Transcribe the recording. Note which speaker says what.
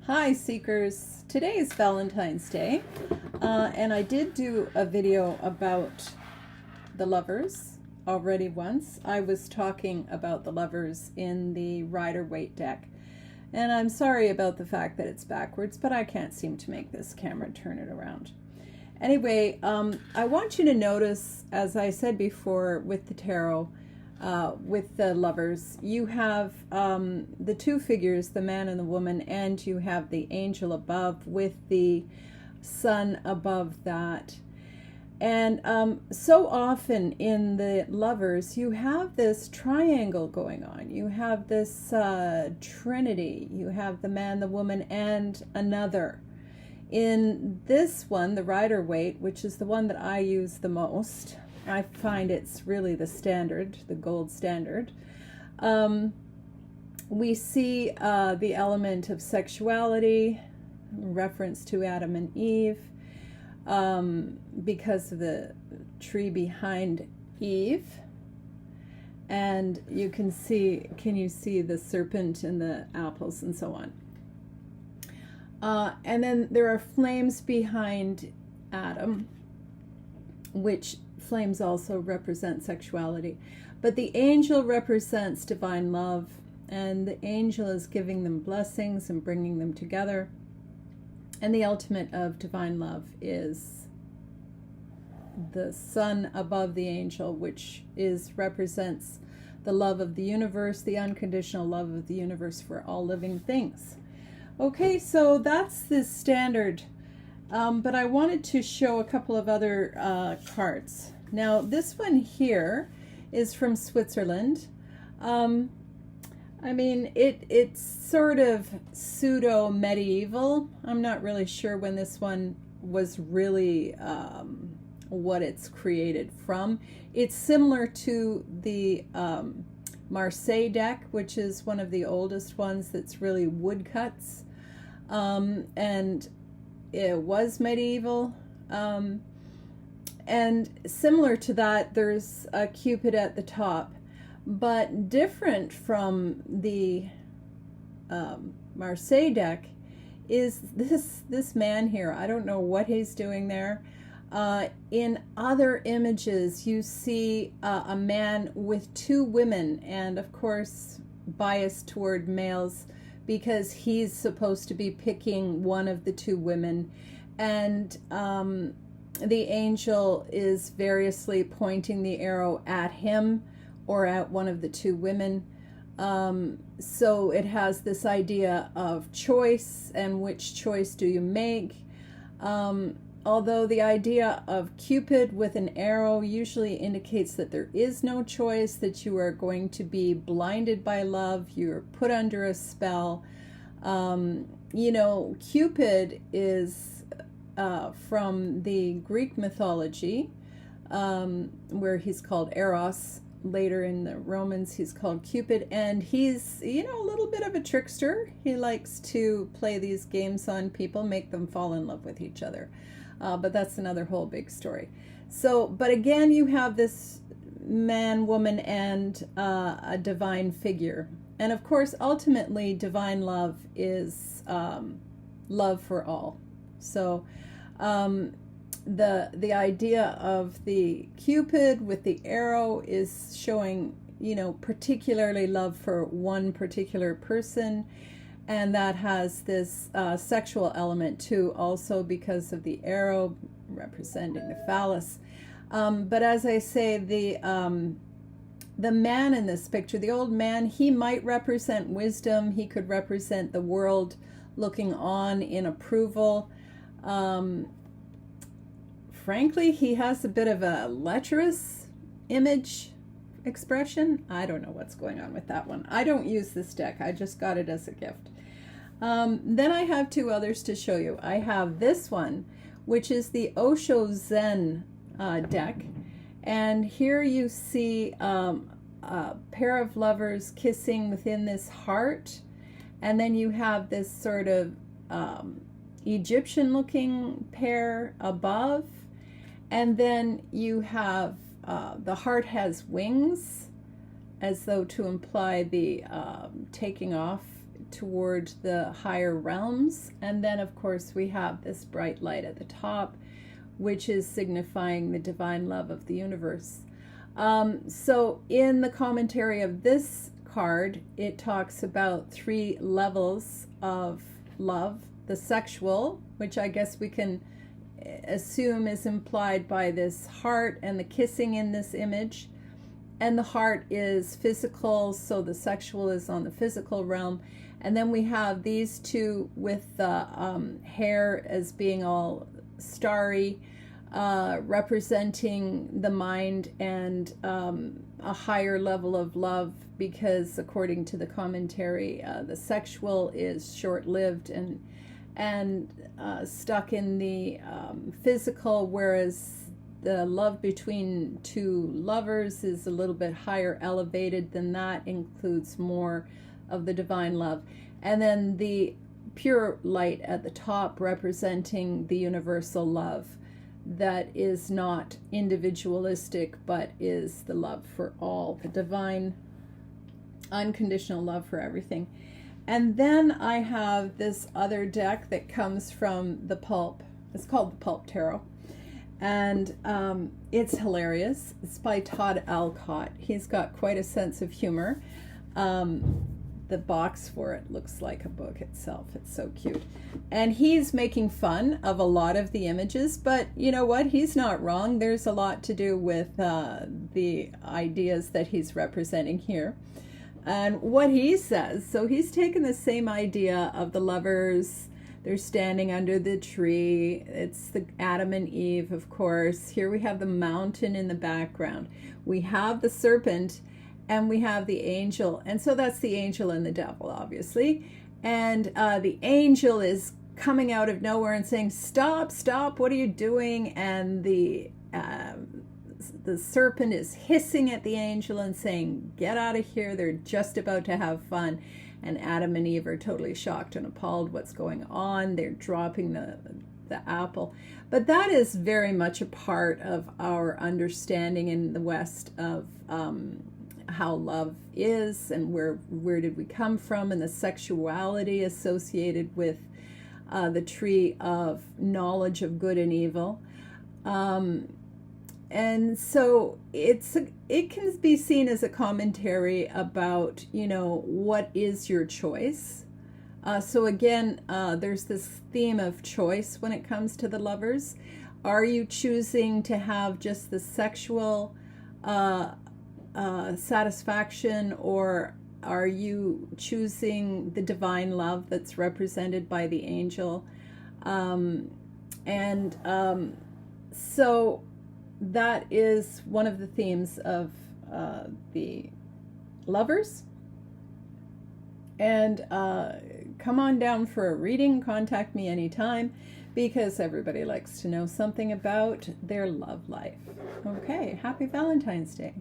Speaker 1: Hi Seekers, today is Valentine's Day, and I did do a video about the lovers already once. I was talking about the lovers in the Rider-Waite deck, and I'm sorry about the fact that it's backwards, but I can't seem to make this camera turn it around. Anyway, I want you to notice, as I said before with the tarot, with the lovers, you have the two figures, the man and the woman, and you have the angel above with the sun above that. And so often in the lovers, you have this triangle going on. You have this trinity. You have the man, the woman, and another. In this one, the Rider-Waite, which is the one that I use the most, I find it's really the standard, the gold standard. We see the element of sexuality, reference to Adam and Eve, because of the tree behind Eve. And you can you see the serpent and the apples and so on. And then there are flames behind Adam, which flames also represent sexuality. But the angel represents divine love, and the angel is giving them blessings and bringing them together. And the ultimate of divine love is the sun above the angel, which represents the love of the universe, the unconditional love of the universe for all living things. Okay, so that's the standard. But I wanted to show a couple of other cards. Now, this one here is from Switzerland. I mean, it's sort of pseudo-medieval. I'm not really sure when this one was really what it's created from. It's similar to the Marseille deck, which is one of the oldest ones that's really woodcuts. And it was medieval. And similar to that, there's a Cupid at the top, but different from the Marseille deck is this man here. I don't know what he's doing there. In other images, you see a man with two women, and of course biased toward males because he's supposed to be picking one of the two women, and the angel is variously pointing the arrow at him or at one of the two women. So it has this idea of choice, and which choice do you make? Although the idea of Cupid with an arrow usually indicates that there is no choice, that you are going to be blinded by love, you're put under a spell. You know, Cupid is from the Greek mythology, where he's called Eros. Later in the Romans, he's called Cupid, and he's, you know, a little bit of a trickster. He likes to play these games on people, make them fall in love with each other. But that's another whole big story. So, but again, you have this man, woman, and a divine figure. And of course, ultimately, divine love is love for all. So the idea of the Cupid with the arrow is showing, you know, particularly love for one particular person. And that has this sexual element too, also because of the arrow representing the phallus. But as I say, the man in this picture, the old man, he might represent wisdom. He could represent the world looking on in approval. Frankly, he has a bit of a lecherous image expression. I don't know what's going on with that one. I don't use this deck. I just got it as a gift. Then I have two others to show you. I have this one, which is the Osho Zen deck. And here you see a pair of lovers kissing within this heart. And then you have this sort of Egyptian-looking pair above. And then you have the heart has wings, as though to imply the taking off toward the higher realms. And then, of course, we have this bright light at the top, which is signifying the divine love of the universe. So in the commentary of this card, it talks about 3 levels of love. The sexual, which I guess we can assume is implied by this heart and the kissing in this image. And the heart is physical, so the sexual is on the physical realm. And then we have these 2 with the hair as being all starry, representing the mind and a higher level of love, because according to the commentary, the sexual is short-lived and stuck in the physical, whereas the love between 2 lovers is a little bit higher elevated than that, includes more of the divine love. And then the pure light at the top representing the universal love that is not individualistic, but is the love for all, the divine unconditional love for everything. And then I have this other deck that comes from the Pulp. It's called the Pulp Tarot. And it's hilarious. It's by Todd Alcott. He's got quite a sense of humor. The box for it looks like a book itself. It's so cute. And he's making fun of a lot of the images, but you know what? He's not wrong. There's a lot to do with the ideas that he's representing here. And what he says, so he's taken the same idea of the lovers. They're standing under the tree. It's the Adam and Eve, of course. Here we have the mountain in the background. We have the serpent and we have the angel. And so that's the angel and the devil, obviously. And the angel is coming out of nowhere and saying, stop, stop, what are you doing? And the serpent is hissing at the angel and saying, get out of here. They're just about to have fun. And Adam and Eve are totally shocked and appalled what's going on. They're dropping the apple. But that is very much a part of our understanding in the West of how love is and where did we come from, and the sexuality associated with the tree of knowledge of good and evil. And so it can be seen as a commentary about, you know, what is your choice? So again, there's this theme of choice when it comes to the lovers. Are you choosing to have just the sexual satisfaction, or are you choosing the divine love that's represented by the angel? So that is one of the themes of the lovers. And come on down for a reading. Contact me anytime, because everybody likes to know something about their love life. Okay, happy Valentine's Day.